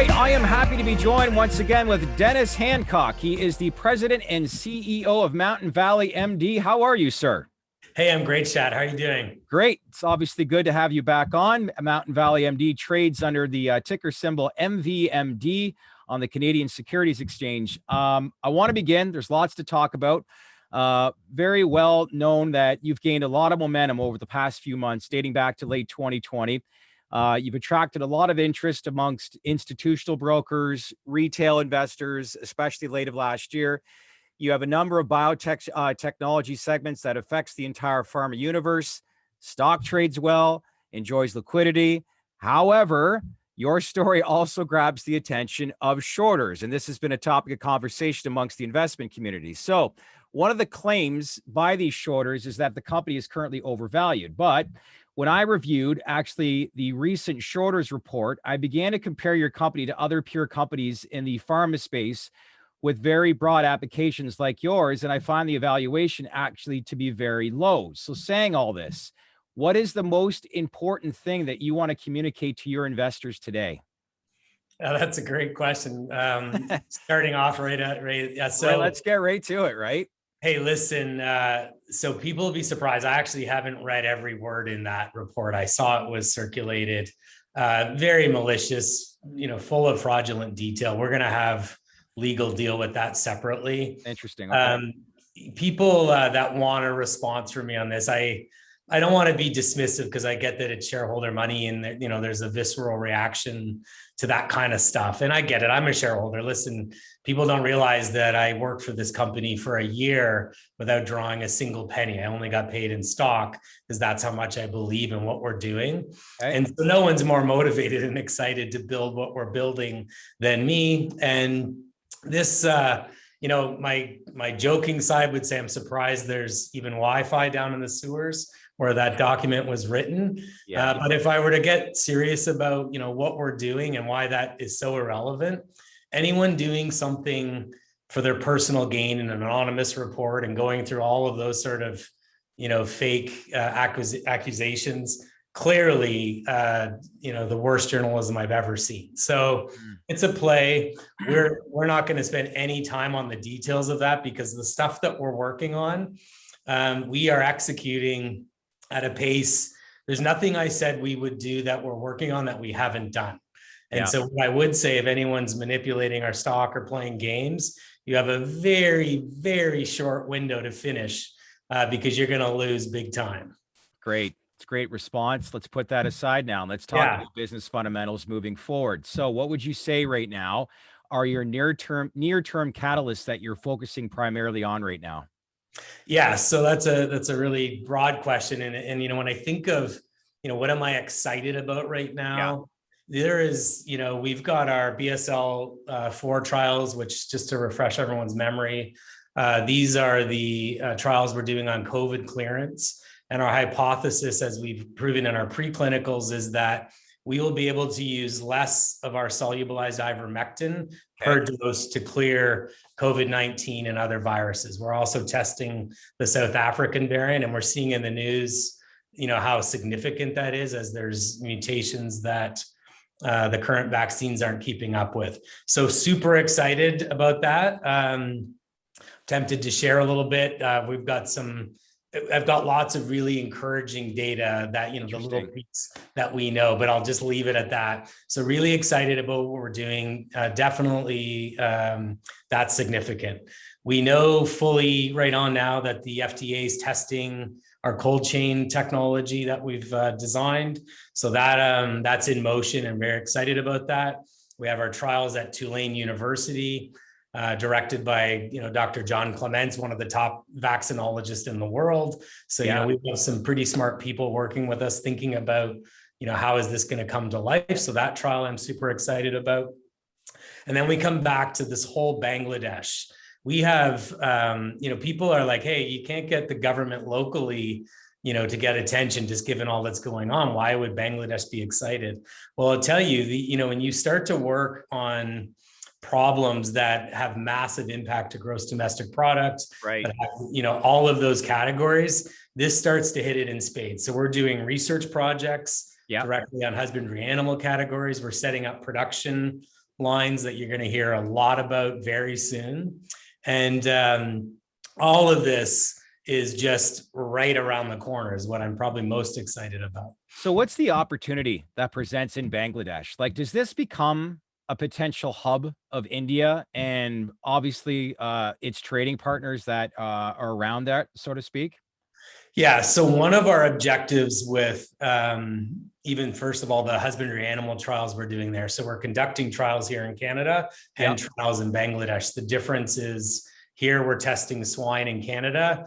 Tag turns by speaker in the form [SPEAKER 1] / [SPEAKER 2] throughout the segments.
[SPEAKER 1] right, I am happy to be joined once again with Dennis Hancock. He is the president and CEO of Mountain Valley MD. How are you, sir?
[SPEAKER 2] Hey, I'm great, Chad. How are you doing?
[SPEAKER 1] Great. It's obviously good to have you back on. Mountain Valley MD trades under the ticker symbol MVMD on the Canadian Securities Exchange. I want to begin. There's lots to talk about. Very well known that you've gained a lot of momentum over the past few months, dating back to late 2020. You've attracted a lot of interest amongst institutional brokers, retail investors, especially late of last year. You have a number of biotech technology segments that affects the entire pharma universe. Stock trades well, enjoys liquidity. However, your story also grabs the attention of shorters, and this has been a topic of conversation amongst the investment community. So one of the claims by these shorters is that the company is currently overvalued. But when I reviewed actually the recent shorters report, I began to compare your company to other peer companies in the pharma space with very broad applications like yours, and I find the evaluation actually to be very low. So saying all this, what is the most important thing that you want to communicate to your investors today?
[SPEAKER 2] That's a great question. Starting off yeah. So
[SPEAKER 1] well, let's get right to it, right?
[SPEAKER 2] Hey, listen, so people will be surprised. I actually haven't read every word in that report. I saw it was circulated, very malicious, full of fraudulent detail. We're going to have legal deal with that separately.
[SPEAKER 1] Interesting. Okay.
[SPEAKER 2] People that want a response from me on this, I don't want to be dismissive because I get that it's shareholder money and there's a visceral reaction to that kind of stuff. And I get it. I'm a shareholder. Listen, people don't realize that I worked for this company for a year without drawing a single penny. I only got paid in stock because that's how much I believe in what we're doing. Okay. And so no one's more motivated and excited to build what we're building than me. And this, my joking side would say I'm surprised there's even Wi-Fi down in the sewers where that document was written. Yeah. But if I were to get serious about, what we're doing and why that is so irrelevant, anyone doing something for their personal gain in an anonymous report and going through all of those sort of, fake accusations, clearly, the worst journalism I've ever seen. So it's a play. We're not going to spend any time on the details of that because the stuff that we're working on, we are executing at a pace. There's nothing I said we would do that we're working on that we haven't done. And so what I would say, if anyone's manipulating our stock or playing games, you have a very, very short window to finish because you're going to lose big time.
[SPEAKER 1] Great. It's a great response. Let's put that aside now. Let's talk about business fundamentals moving forward. So what would you say right now are your near-term catalysts that you're focusing primarily on right now?
[SPEAKER 2] Yeah, so that's a really broad question. And when I think of, what am I excited about right now? There is, we've got our BSL 4 trials, which just to refresh everyone's memory, these are the trials we're doing on COVID clearance. And our hypothesis, as we've proven in our preclinicals, is that we will be able to use less of our solubilized ivermectin per dose to clear COVID-19 and other viruses. We're also testing the South African variant, and we're seeing in the news, how significant that is as there's mutations that the current vaccines aren't keeping up with. So super excited about that. Tempted to share a little bit. I've got lots of really encouraging data that, the little piece that we know, but I'll just leave it at that. So really excited about what we're doing. Definitely that's significant. We know fully right on now that the FDA is testing our cold chain technology that we've designed. So that's in motion and very excited about that. We have our trials at Tulane University. Directed by, Dr. John Clements, one of the top vaccinologists in the world. So, we have some pretty smart people working with us thinking about, how is this going to come to life? So that trial I'm super excited about. And then we come back to this whole Bangladesh. We have, people are like, hey, you can't get the government locally, to get attention, just given all that's going on. Why would Bangladesh be excited? Well, I'll tell you, when you start to work on problems that have massive impact to gross domestic product,
[SPEAKER 1] right?
[SPEAKER 2] Have, all of those categories, this starts to hit it in spades. So we're doing research projects directly on husbandry animal categories. We're setting up production lines that you're going to hear a lot about very soon. And all of this is just right around the corner is what I'm probably most excited about.
[SPEAKER 1] So what's the opportunity that presents in Bangladesh? Like, does this become a potential hub of India and obviously its trading partners that are around that, so to speak?
[SPEAKER 2] Yeah, so one of our objectives with even first of all, the husbandry animal trials we're doing there. So we're conducting trials here in Canada and trials in Bangladesh. The difference is here we're testing swine in Canada.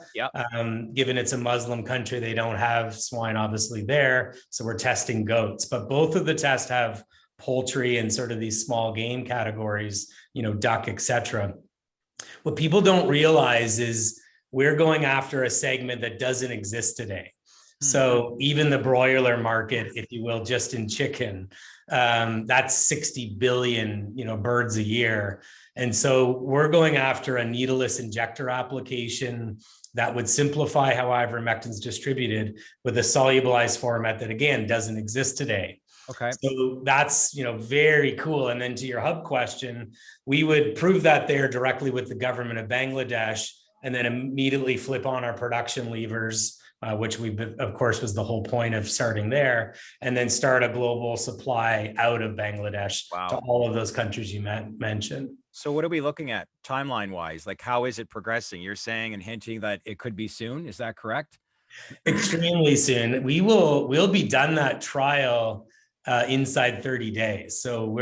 [SPEAKER 2] Given it's a Muslim country, they don't have swine obviously there. So we're testing goats, but both of the tests have poultry and sort of these small game categories, duck, etc. What people don't realize is we're going after a segment that doesn't exist today. So even the broiler market, if you will, just in chicken, that's 60 billion, birds a year. And so we're going after a needleless injector application that would simplify how ivermectin is distributed with a solubilized format that, again, doesn't exist today.
[SPEAKER 1] Okay.
[SPEAKER 2] So that's, very cool. And then to your hub question, we would prove that there directly with the government of Bangladesh and then immediately flip on our production levers, which of course, was the whole point of starting there, and then start a global supply out of Bangladesh to all of those countries you mentioned.
[SPEAKER 1] So what are we looking at timeline wise? Like, how is it progressing? You're saying and hinting that it could be soon. Is that correct?
[SPEAKER 2] Extremely soon. We'll be done that trial inside 30 days. So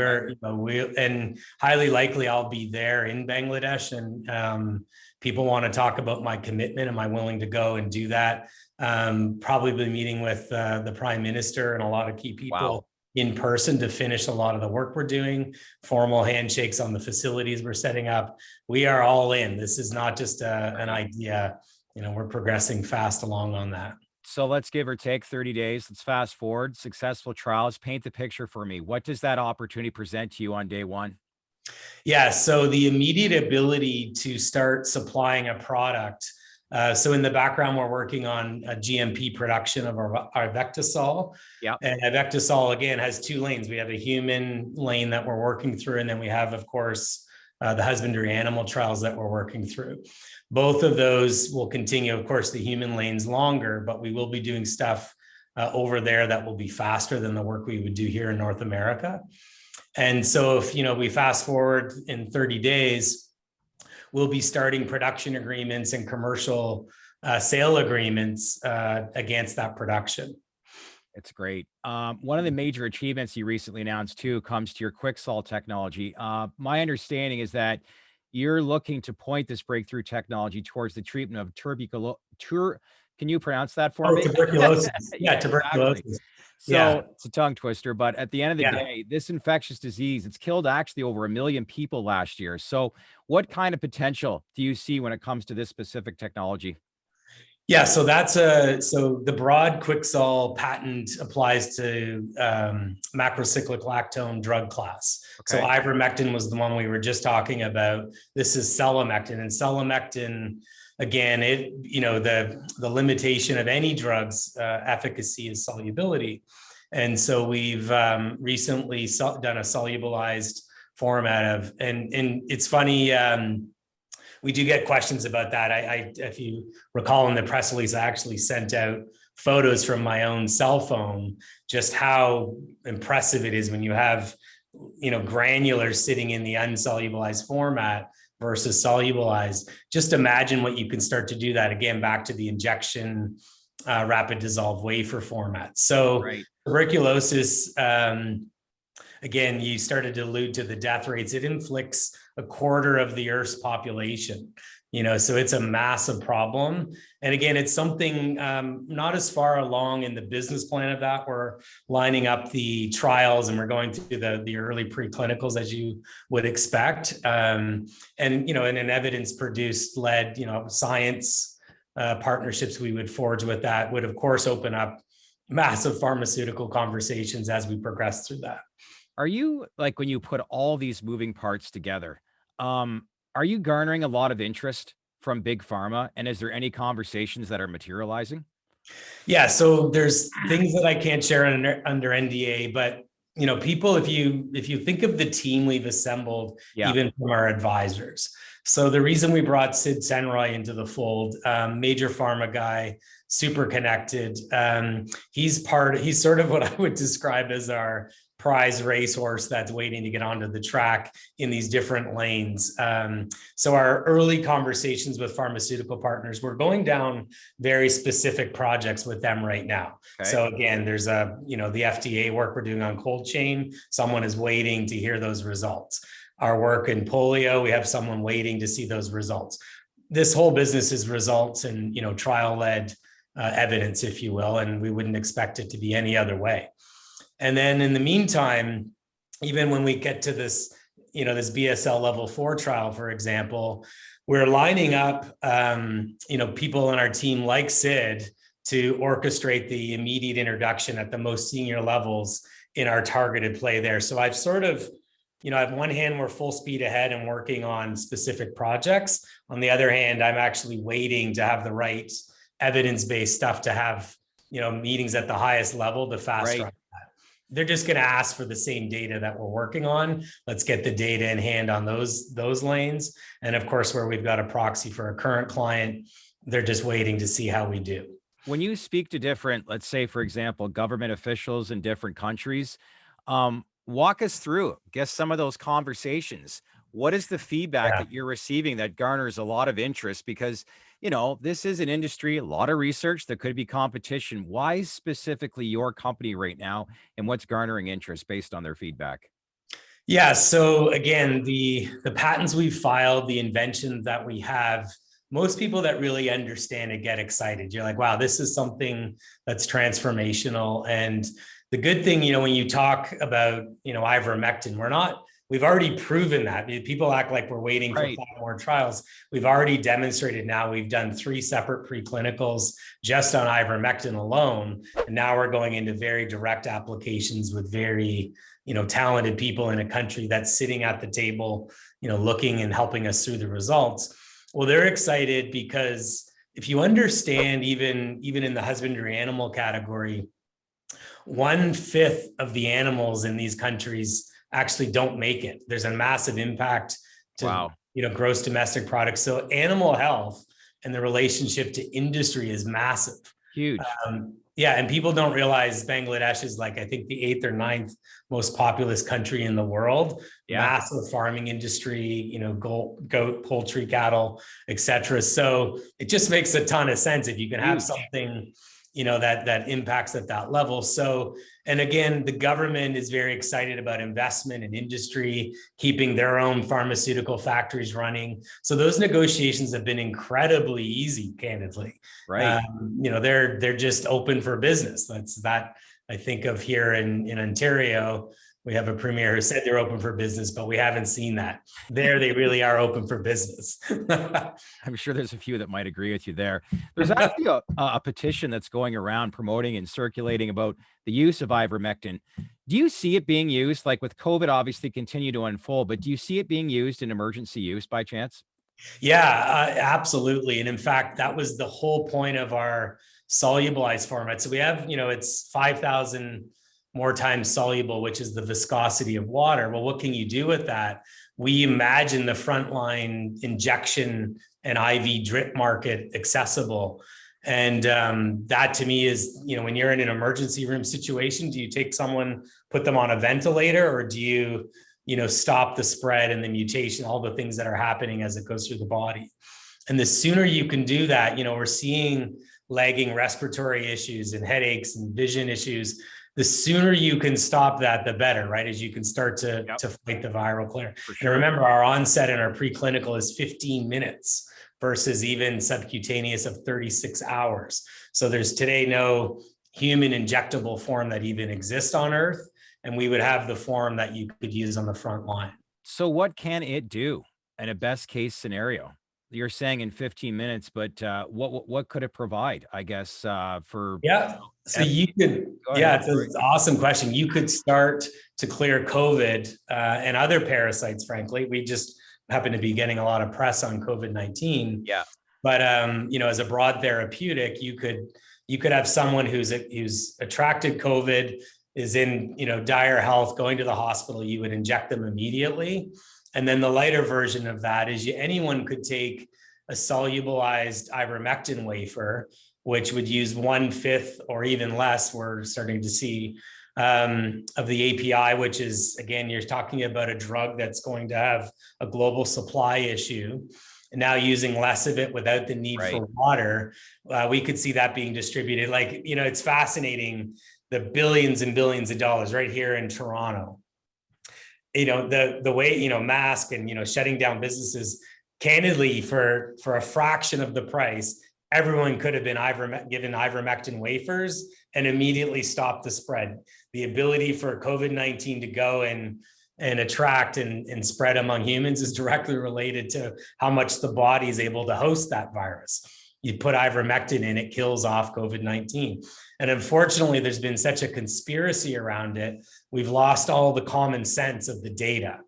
[SPEAKER 2] and highly likely I'll be there in Bangladesh, and people want to talk about my commitment. Am I willing to go and do that? Probably be meeting with the Prime Minister and a lot of key people in person to finish a lot of the work we're doing, formal handshakes on the facilities we're setting up. We are all in. This is not just an idea. We're progressing fast along on that.
[SPEAKER 1] So let's give or take 30 days. Let's fast forward. Successful trials. Paint the picture for me. What does that opportunity present to you on day one?
[SPEAKER 2] Yeah, so the immediate ability to start supplying a product. So in the background, we're working on a GMP production of our Ivectosol. And Ivectosol, again, has two lanes. We have a human lane that we're working through, and then we have, of course, the husbandry animal trials that we're working through. Both of those will continue. Of course, the human lane's longer, but we will be doing stuff over there that will be faster than the work we would do here in North America. And so if, we fast forward in 30 days, we'll be starting production agreements and commercial sale agreements against that production.
[SPEAKER 1] It's great. One of the major achievements you recently announced too comes to your QuickSol technology. My understanding is that you're looking to point this breakthrough technology towards the treatment of can you pronounce that for me?
[SPEAKER 2] Tuberculosis. Yeah, tuberculosis.
[SPEAKER 1] Exactly. So it's a tongue twister, but at the end of the day, this infectious disease, it's killed actually over 1 million people last year. So what kind of potential do you see when it comes to this specific technology?
[SPEAKER 2] Yeah, so so the broad QuickSol patent applies to macrocyclic lactone drug class. So Ivermectin was the one we were just talking about. This is selamectin, and selamectin, again, the limitation of any drug's efficacy is solubility. And so we've recently done a solubilized format of, and it's funny, we do get questions about that. If you recall in the press release, I actually sent out photos from my own cell phone, just how impressive it is when you have, granulars sitting in the unsolubilized format versus solubilized. Just imagine what you can start to do that again, back to the injection, rapid dissolve wafer format. So tuberculosis, again, you started to allude to the death rates. It inflicts 1/4 of the Earth's population, so it's a massive problem. And again, it's something not as far along in the business plan of that. We're lining up the trials and we're going through the early preclinicals, as you would expect. And in an evidence-produced led, science partnerships we would forge with that would, of course, open up massive pharmaceutical conversations as we progress through that.
[SPEAKER 1] Are you, like, when you put all these moving parts together, are you garnering a lot of interest from big pharma? And is there any conversations that are materializing?
[SPEAKER 2] Yeah, so there's things that I can't share under NDA, but people, if you think of the team we've assembled, even from our advisors. So the reason we brought Sid Senroy into the fold, major pharma guy, super connected. He's sort of what I would describe as our prize racehorse that's waiting to get onto the track in these different lanes. So our early conversations with pharmaceutical partners, we're going down very specific projects with them right now. Okay. So again, there's the FDA work we're doing on cold chain. Someone is waiting to hear those results. Our work in polio, we have someone waiting to see those results. This whole business is results and, trial-led evidence, if you will, and we wouldn't expect it to be any other way. And then in the meantime, even when we get to this, this BSL level 4 trial, for example, we're lining up, people on our team like Sid to orchestrate the immediate introduction at the most senior levels in our targeted play there. So I've sort of, I have one hand, we're full speed ahead and working on specific projects. On the other hand, I'm actually waiting to have the right evidence-based stuff to have, meetings at the highest level, the faster. Right. They're just going to ask for the same data that we're working on. Let's get the data in hand on those lanes. And of course, where we've got a proxy for a current client, they're just waiting to see how we do.
[SPEAKER 1] When you speak to different, let's say, for example, government officials in different countries, walk us through, guess some of those conversations. What is the feedback that you're receiving that garners a lot of interest? Because, this is an industry, a lot of research, there could be competition. Why specifically your company right now, and what's garnering interest based on their feedback?
[SPEAKER 2] Yeah, so again, the patents we've filed, the inventions that we have, most people that really understand it get excited. You're like, wow, this is something that's transformational. And the good thing, when you talk about, ivermectin, we've already proven that. People act like we're waiting for 5 more trials. We've already demonstrated now. We've done 3 separate preclinicals just on ivermectin alone. And now we're going into very direct applications with very, talented people in a country that's sitting at the table, looking and helping us through the results. Well, they're excited because if you understand, even in the husbandry animal category, 1/5 of the animals in these countries actually don't make it. There's a massive impact to gross domestic products. So animal health and the relationship to industry is massive.
[SPEAKER 1] Huge.
[SPEAKER 2] And people don't realize Bangladesh is I think the 8th or 9th most populous country in the world. Massive farming industry, goat, poultry, cattle, etc. So it just makes a ton of sense if you can have something that impacts at that level. So, and again, the government is very excited about investment in industry, keeping their own pharmaceutical factories running. So those negotiations have been incredibly easy, candidly.
[SPEAKER 1] Right.
[SPEAKER 2] They're just open for business. That's that I think of here in Ontario. We have a premier who said they're open for business, but we haven't seen that. There, they really are open for business.
[SPEAKER 1] I'm sure there's a few that might agree with you there. There's actually a petition that's going around promoting and circulating about the use of ivermectin. Do you see it being used, with COVID obviously continue to unfold, but do you see it being used in emergency use by chance?
[SPEAKER 2] Yeah, absolutely. And in fact, that was the whole point of our solubilized format. So we have, it's 5,000 more times soluble, which is the viscosity of water. Well, what can you do with that? We imagine the frontline injection and IV drip market accessible. And that to me is, when you're in an emergency room situation, do you take someone, put them on a ventilator, or do you, stop the spread and the mutation, all the things that are happening as it goes through the body? And the sooner you can do that, we're seeing lagging respiratory issues and headaches and vision issues. The sooner you can stop that, the better, right? As you can start to fight the viral clearance. Sure. And remember, our onset in our preclinical is 15 minutes versus even subcutaneous of 36 hours. So there's today no human injectable form that even exists on Earth. And we would have the form that you could use on the front line.
[SPEAKER 1] So what can it do in a best case scenario? You're saying in 15 minutes, but what could it provide, I guess, for...
[SPEAKER 2] So you could, it's an awesome question. You could start to clear COVID and other parasites, frankly. We just happen to be getting a lot of press on COVID-19.
[SPEAKER 1] Yeah.
[SPEAKER 2] But, as a broad therapeutic, you could have someone who's attracted COVID, is in, dire health, going to the hospital, you would inject them immediately. And then the lighter version of that is anyone could take a solubilized ivermectin wafer, which would use 1/5 or even less, we're starting to see, of the API, which is, again, you're talking about a drug that's going to have a global supply issue. And now using less of it without the need for water, we could see that being distributed. Like, it's fascinating, the billions and billions of dollars right here in Toronto. The way, mask and, shutting down businesses, candidly, for a fraction of the price, everyone could have been given ivermectin wafers and immediately stop the spread. The ability for COVID-19 to go and attract and spread among humans is directly related to how much the body is able to host that virus. You put ivermectin in, it kills off COVID-19. And unfortunately, there's been such a conspiracy around it. We've lost all the common sense of the data.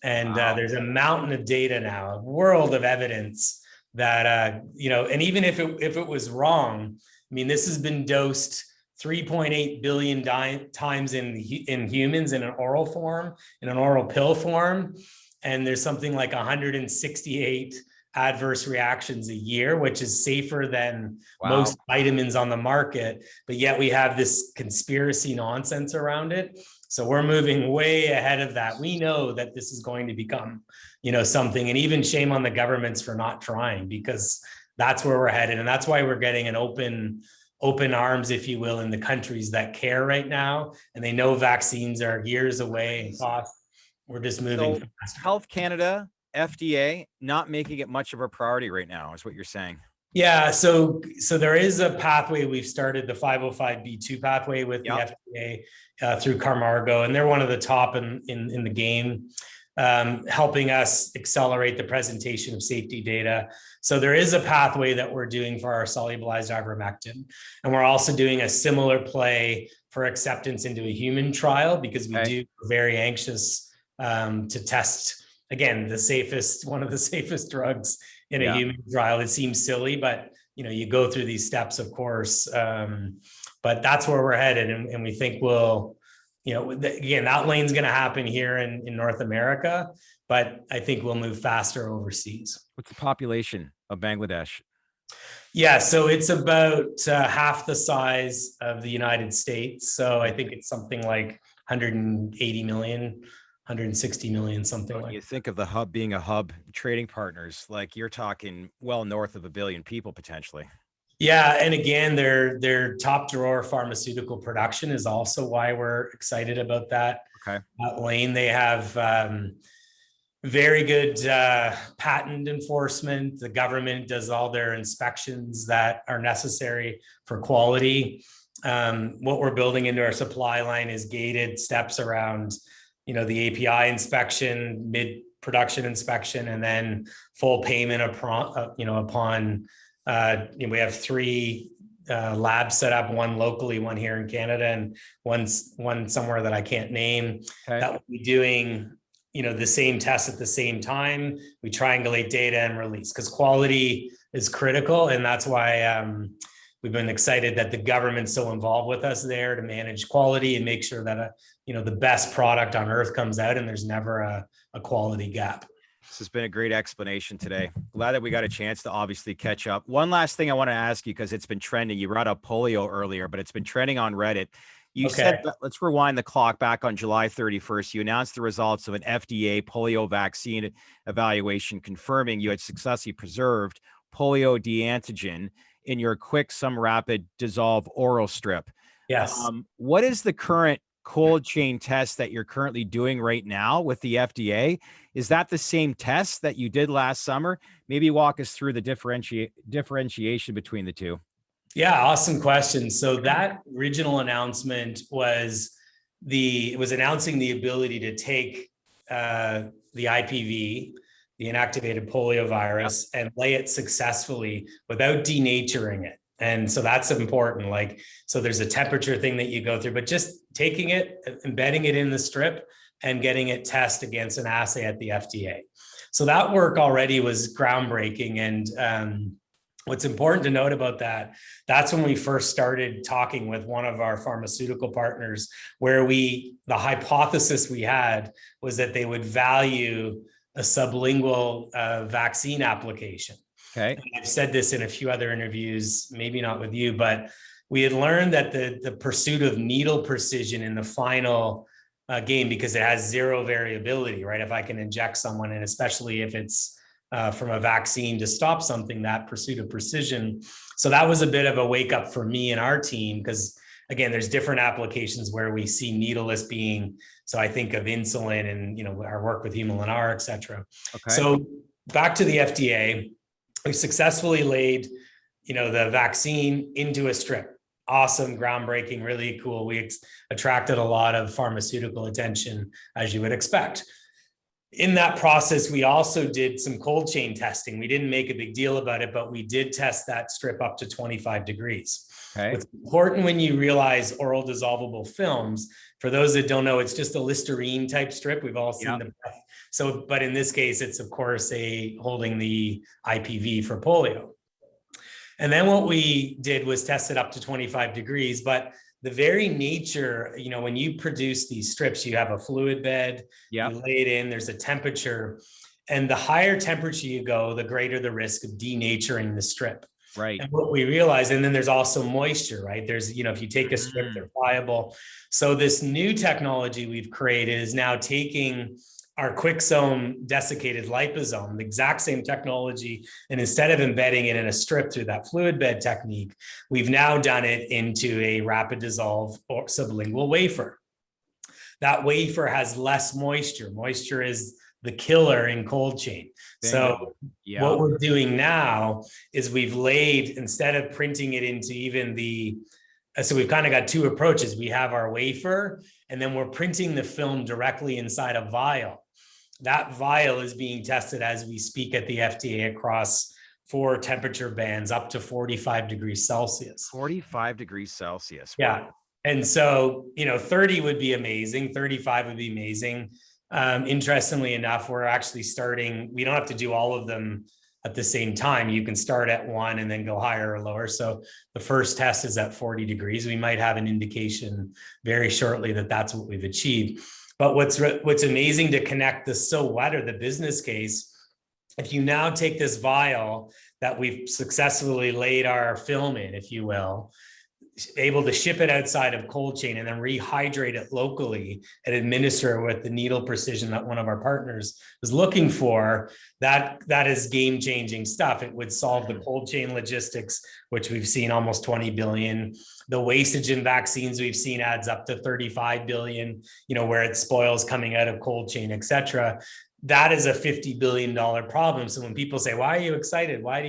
[SPEAKER 2] And there's a mountain of data now, a world of evidence that, and even if it was wrong, I mean, this has been dosed 3.8 billion times in humans in an oral form, in an oral pill form. And there's something like 168 adverse reactions a year, which is safer than most vitamins on the market. But yet we have this conspiracy nonsense around it. So we're moving way ahead of that. We know that this is going to become, something, and even shame on the governments for not trying, because that's where we're headed. And that's why we're getting an open arms, if you will, in the countries that care right now. And they know vaccines are years away and cost. We're just moving faster.
[SPEAKER 1] Health Canada, FDA, not making it much of a priority right now, is what you're saying.
[SPEAKER 2] Yeah, so there is a pathway. We've started the 505(b)(2) pathway with the FDA through Camargo, and they're one of the top in the game, helping us accelerate the presentation of safety data. So there is a pathway that we're doing for our solubilized ivermectin, and we're also doing a similar play for acceptance into a human trial, because we're very anxious to test, again, one of the safest drugs in a human trial. It seems silly, but you go through these steps, of course. But that's where we're headed, and we think we'll, again, that lane's going to happen here in North America, but I think we'll move faster overseas.
[SPEAKER 1] What's the population of Bangladesh?
[SPEAKER 2] Yeah, so it's about half the size of the United States. So I think it's something like 180 million. 160 million, something like that.
[SPEAKER 1] You think of the hub being a hub, trading partners, like you're talking well north of 1 billion people potentially.
[SPEAKER 2] Yeah, and again, their top drawer pharmaceutical production is also why we're excited about that lane. They have very good patent enforcement. The government does all their inspections that are necessary for quality. What we're building into our supply line is gated steps around the API inspection, mid-production inspection, and then full payment upon, we have 3 labs set up, one locally, one here in Canada, and one somewhere that I can't name, that will be doing, the same test at the same time. We triangulate data and release, because quality is critical. And that's why we've been excited that the government's so involved with us there to manage quality and make sure that the best product on earth comes out, and there's never a quality gap.
[SPEAKER 1] This has been a great explanation today. Glad that we got a chance to obviously catch up. One last thing I want to ask you, because it's been trending. You brought up polio earlier, but it's been trending on Reddit. You said, let's rewind the clock back on July 31st. You announced the results of an FDA polio vaccine evaluation confirming you had successfully preserved polio de-antigen in your quick, some rapid dissolve oral strip.
[SPEAKER 2] Yes.
[SPEAKER 1] What is the current cold chain test that you're currently doing right now with the FDA? Is that the same test that you did last summer? Maybe walk us through the differentiation between the two.
[SPEAKER 2] Yeah, awesome question. So that original announcement was announcing the ability to take the IPV, the inactivated polio virus, and lay it successfully without denaturing it. And so that's important. So there's a temperature thing that you go through, but just taking it, embedding it in the strip, and getting it tested against an assay at the FDA. So that work already was groundbreaking. And What's important to note about that, that's when we first started talking with one of our pharmaceutical partners, where the hypothesis we had was that they would value a sublingual vaccine application.
[SPEAKER 1] Okay.
[SPEAKER 2] And I've said this in a few other interviews, maybe not with you, but we had learned that the pursuit of needle precision in the final game, because it has zero variability, right? If I can inject someone, and especially if it's from a vaccine to stop something, that pursuit of precision. So that was a bit of a wake up for me and our team, because again, there's different applications where we see needleless being. So I think of insulin and, our work with Humulin R, et cetera.
[SPEAKER 1] Okay.
[SPEAKER 2] So back to the FDA, we successfully laid, the vaccine into a strip. Awesome, groundbreaking, really cool. We attracted a lot of pharmaceutical attention, as you would expect. In that process, we also did some cold chain testing. We didn't make a big deal about it, but we did test that strip up to 25 degrees.
[SPEAKER 1] Okay.
[SPEAKER 2] What's important when you realize oral dissolvable films, for those that don't know, it's just a Listerine type strip. We've all seen them. So, but in this case, it's of course holding the IPV for polio. And then what we did was test it up to 25 degrees, but the very nature, when you produce these strips, you have a fluid bed, you lay it in, there's a temperature, and the higher temperature you go, the greater the risk of denaturing the strip.
[SPEAKER 1] Right.
[SPEAKER 2] And what we realized, and then there's also moisture, right? There's, if you take a strip, they're pliable. So this new technology we've created is now taking our Quixome desiccated liposome, the exact same technology, and instead of embedding it in a strip through that fluid bed technique, we've now done it into a rapid dissolve or sublingual wafer. That wafer has less moisture. Moisture is the killer in cold chain. So what we're doing now is we've laid, instead of printing it into even so we've kind of got two approaches. We have our wafer, and then we're printing the film directly inside a vial. That vial is being tested as we speak at the FDA across 4 temperature bands up to 45 degrees Celsius.
[SPEAKER 1] 45 degrees Celsius.
[SPEAKER 2] Yeah.
[SPEAKER 1] Wow.
[SPEAKER 2] And so, 30 would be amazing. 35 would be amazing. Interestingly enough, we're actually starting, we don't have to do all of them at the same time. You can start at 1 and then go higher or lower. So the first test is at 40 degrees. We might have an indication very shortly that that's what we've achieved. But what's amazing to connect the so what, or the business case, if you now take this vial that we've successfully laid our film in, if you will, able to ship it outside of cold chain and then rehydrate it locally and administer with the needle precision that one of our partners was looking for, that is game-changing stuff. It would solve the cold chain logistics, which we've seen almost 20 billion. The wastage in vaccines we've seen adds up to 35 billion, where it spoils coming out of cold chain, et cetera. That is a $50 billion problem. So when people say, why are you excited? Why do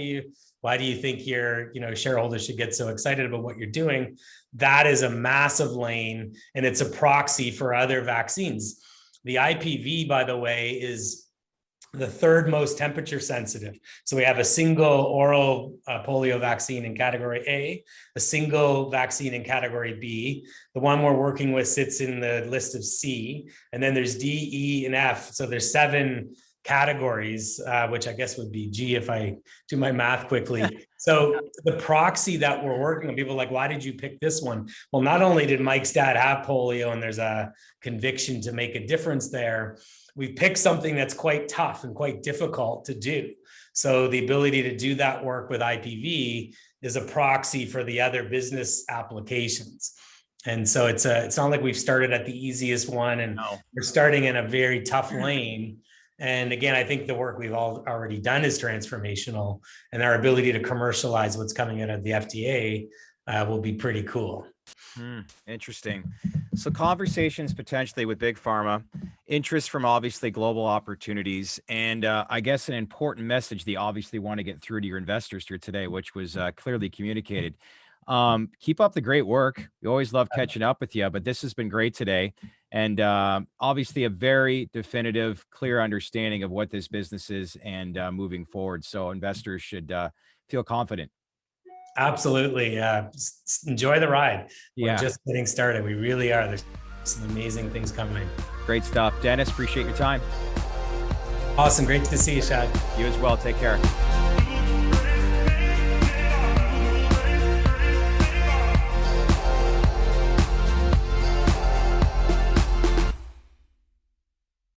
[SPEAKER 2] you think your shareholders should get so excited about what you're doing? That is a massive lane, and it's a proxy for other vaccines. The IPV, by the way, is the 3rd most temperature sensitive. So we have a single oral polio vaccine in category A, a single vaccine in category B. The one we're working with sits in the list of C, and then there's D, E, and F. So there's 7 categories, which I guess would be G if I do my math quickly. So the proxy that we're working on, people are like, why did you pick this one? Well, not only did Mike's dad have polio and there's a conviction to make a difference there, we've picked something that's quite tough and quite difficult to do. So the ability to do that work with IPV is a proxy for the other business applications. And so it's not like we've started at the easiest one, and we're starting in a very tough lane. And again, I think the work we've already done is transformational, and our ability to commercialize what's coming out of the FDA will be pretty cool.
[SPEAKER 1] Interesting. So conversations potentially with big pharma, interest from obviously global opportunities, and I guess an important message they obviously want to get through to your investors here today, which was clearly communicated. Keep up the great work. We always love catching up with you, but this has been great today. And obviously a very definitive, clear understanding of what this business is and moving forward. So investors should feel confident.
[SPEAKER 2] Absolutely. Enjoy the ride.
[SPEAKER 1] Yeah.
[SPEAKER 2] We're just getting started. We really are. There's some amazing things coming.
[SPEAKER 1] Great stuff. Dennis, appreciate your time.
[SPEAKER 2] Awesome. Great to see you, Shad.
[SPEAKER 1] You as well. Take care.